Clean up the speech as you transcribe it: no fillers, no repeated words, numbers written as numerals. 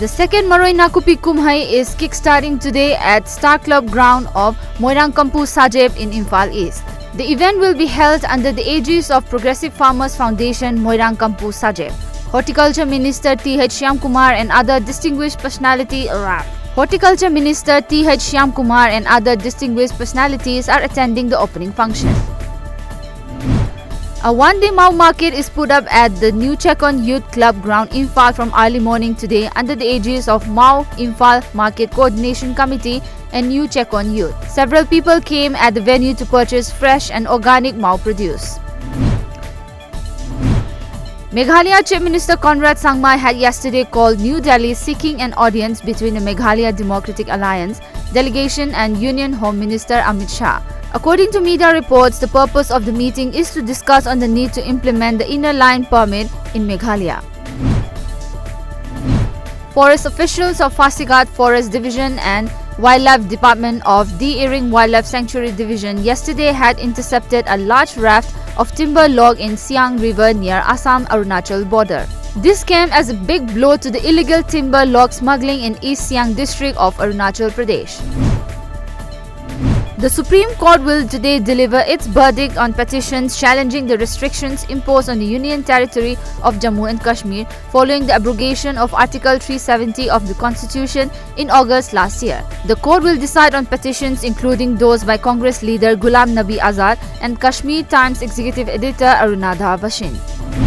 The second Maroi Nakupi Kumhai is kickstarting today at Star Club ground of Moirangkampu Sajeb in Imphal East. The event will be held under the aegis of Progressive Farmers Foundation Moirangkampu Sajeb. Horticulture Minister T.H. Shyamkumar and other distinguished personalities are attending the opening function. A one-day Mau market is put up at the New Chekon Youth Club ground Imphal from early morning today under the aegis of Mau Imphal Market Coordination Committee and New Chekon Youth. Several people came at the venue to purchase fresh and organic Mau produce. Meghalaya Chief Minister Conrad Sangma had yesterday called New Delhi seeking an audience between the Meghalaya Democratic Alliance delegation and Union Home Minister Amit Shah. According to media reports, the purpose of the meeting is to discuss on the need to implement the inner line permit in Meghalaya. Forest officials of Fasigat Forest Division and Wildlife Department of De Iring Wildlife Sanctuary Division yesterday had intercepted a large raft of timber log in Siang River near Assam-Arunachal border. This came as a big blow to the illegal timber log smuggling in East Siang district of Arunachal Pradesh. The Supreme Court will today deliver its verdict on petitions challenging the restrictions imposed on the Union Territory of Jammu and Kashmir following the abrogation of Article 370 of the Constitution in August last year. The court will decide on petitions including those by Congress leader Ghulam Nabi Azad and Kashmir Times executive editor Arunadha Bashir.